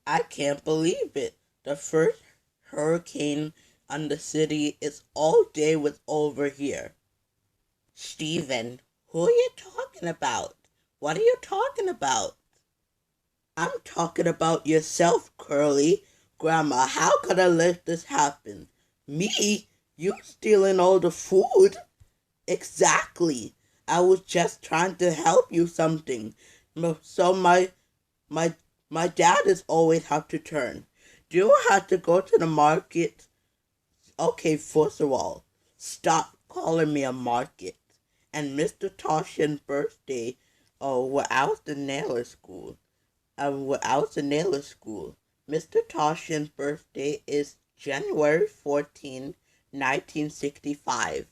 I can't believe it. The first hurricane on the city is all day was over here. Steven, who are you talking about? What are you talking about? I'm talking about yourself, Curly. Grandma, how could I let this happen? Me? You stealing all the food? Exactly. I was just trying to help you something. So my my dad is always have to turn. Do you have to go to the market? Okay, first of all, stop calling me a market. And Mr. Toshin's birthday, oh, well, I was in Naylor School. When I was in Naylor School. Mr. Toshin's birthday is January 14, 1965.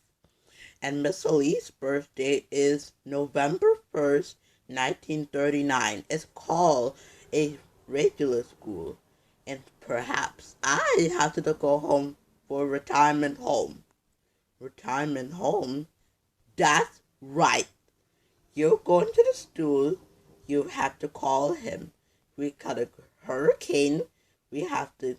And Miss Elise's birthday is November 1st, 1939. It's called a regular school. And perhaps I have to go home for retirement home. Retirement home? That's right. You're going to the school. You have to call him. We got a hurricane. We have to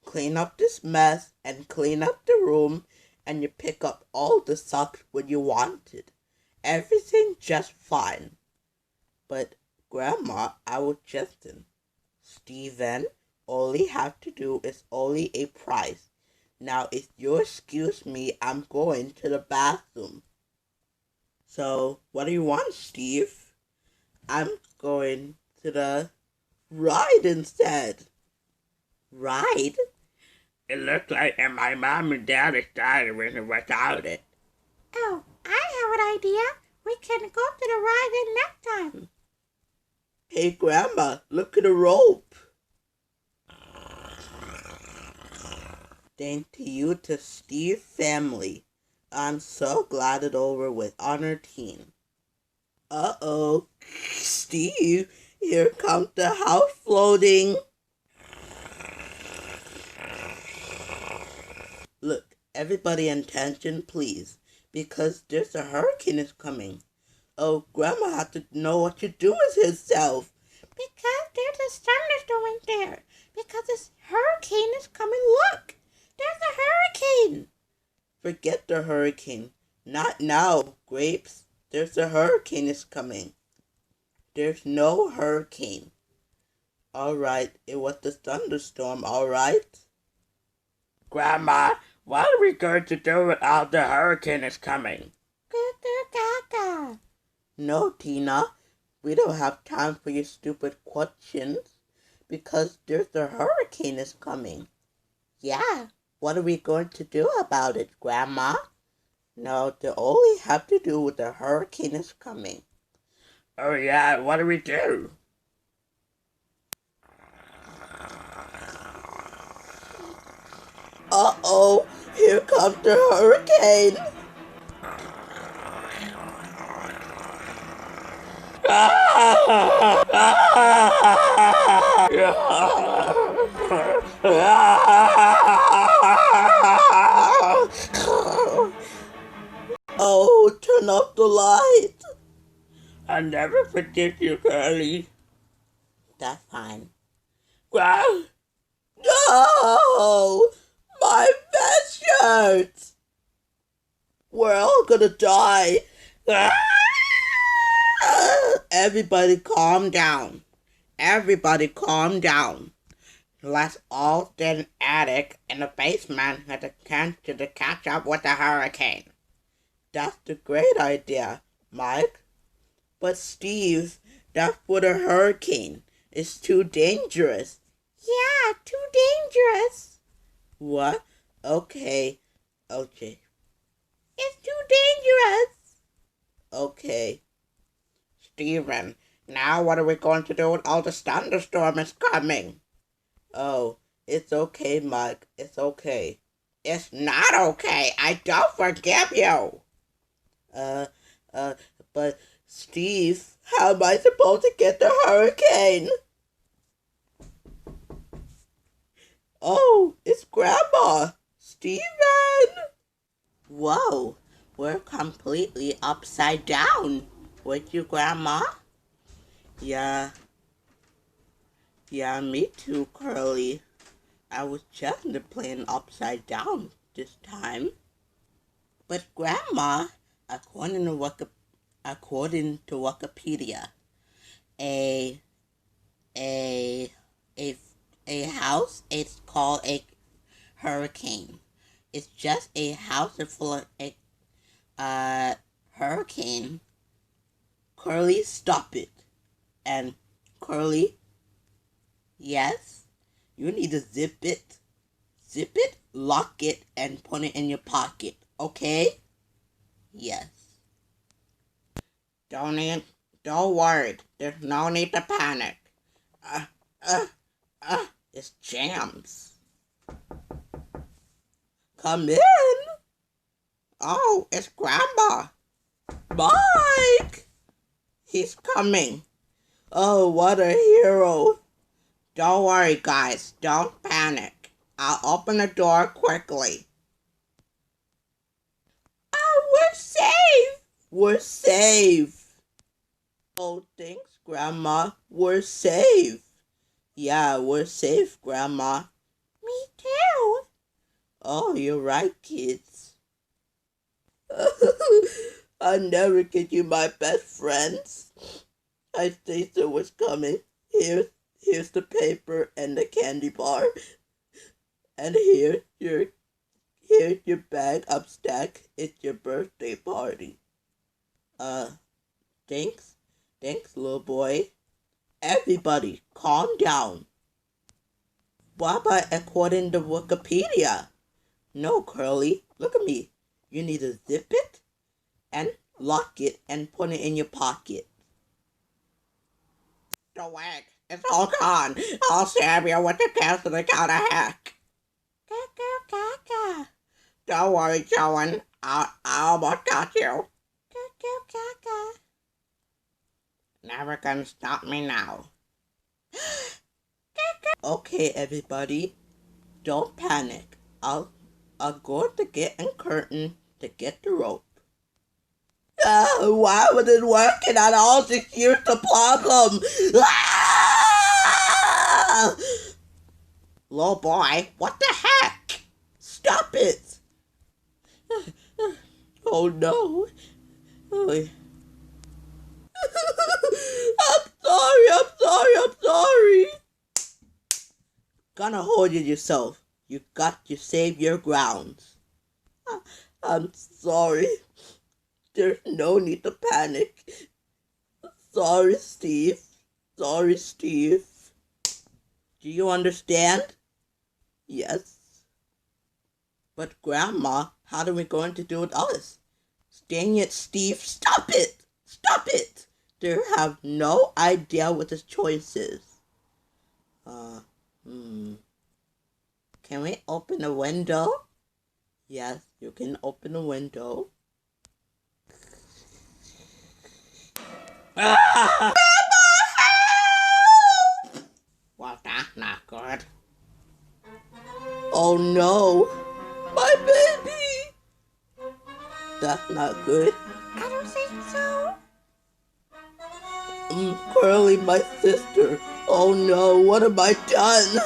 clean up this mess and clean up the room, and you pick up all the socks when you wanted. Everything just fine. But Grandma, I was jesting. Steven, all you have to do is only a price. Now, if you excuse me, I'm going to the bathroom. So, what do you want, Steve? I'm going to the ride instead. Ride? It looks like my mom and dad is dying without it. Oh, I have an idea. We can go to the ride next time. Hey, Grandma, look at the rope. Thank you to Steve family. I'm so glad it's over with on our team. Uh-oh, Steve, here comes the house floating. Look, everybody attention, please, because there's a hurricane is coming. Oh, Grandma had to know what to do with herself. Because there's a thunderstorm there. Because this hurricane is coming. Look, there's a hurricane. Forget the hurricane. Not now, Grapes. There's a hurricane is coming. There's no hurricane. All right, it was the thunderstorm, all right? Grandma, what are we going to do without the hurricane is coming? Gaga. No, Tina, we don't have time for your stupid questions because there's a hurricane is coming. Yeah, what are we going to do about it, Grandma? No, the only have to do with the hurricane is coming. Oh yeah, what do we do? Uh-oh, here comes the hurricane. Oh, turn off the light. I'll never forget you, Curly. That's fine. Wow. No! My best shirt! We're all gonna die. Everybody calm down. Everybody calm down. Let's all stay in the attic in the basement at the chance to catch up with the hurricane. That's a great idea, Mike. But Steve, that's for the hurricane. It's too dangerous. Yeah, too dangerous. What? Okay. It's too dangerous. Okay. Steven, now what are we going to do when all the thunderstorm is coming? Oh, it's okay, Mike. It's okay. It's not okay. I don't forgive you. But Steve, how am I supposed to get the hurricane? Oh, it's Grandma. Steven! Whoa, we're completely upside down. With you, Grandma? Yeah, Yeah, me too, Curly. I was just playing upside down this time. But Grandma, according to Wikipedia, a a a a house is called a hurricane. It's just a house full of a hurricane. Curly, stop it. And Curly, yes, you need to zip it, lock it, and put it in your pocket. Okay? Yes. Don't worry. There's no need to panic. Uh, uh, it's Jams. Come in. Oh, it's Grandma. Mike! He's coming. Oh, what a hero. Don't worry, guys. Don't panic. I'll open the door quickly. Oh, we're safe. We're safe. Oh, thanks, Grandma. We're safe. Yeah, we're safe, Grandma. Me too. Oh, you're right, kids. I never get you my best friends. I Stacia was coming. Here's the paper and the candy bar. And here's your bag upstack. It's your birthday party. Thanks. Thanks, little boy. Everybody, calm down. What about according to Wikipedia? No, Curly, look at me. You need to zip it and lock it and put it in your pocket. Don't worry, it's all gone. I'll stab you with the castle to count a hack. Gaga. Don't worry, Joan. I almost got you. Gaga. Never gonna stop me now. Okay, everybody, don't panic. I'll go to get a curtain to get the rope. Why was it working at all? Here's the problem. Ah! Little boy, what the heck? Stop it. Oh no. Oh. I'm sorry. Gonna hold it yourself. You got to save your grounds. I'm sorry. There's no need to panic. Sorry, Steve. Do you understand? Yes. But Grandma, how are we going to do with us? Dang it, Steve. Stop it. They have no idea what the choice is. Can we open a window? Yes, you can open a window. Ah! Well, that's not good. Oh no, my baby! That's not good. I don't think so. Curly, my sister. Oh no, what have I done?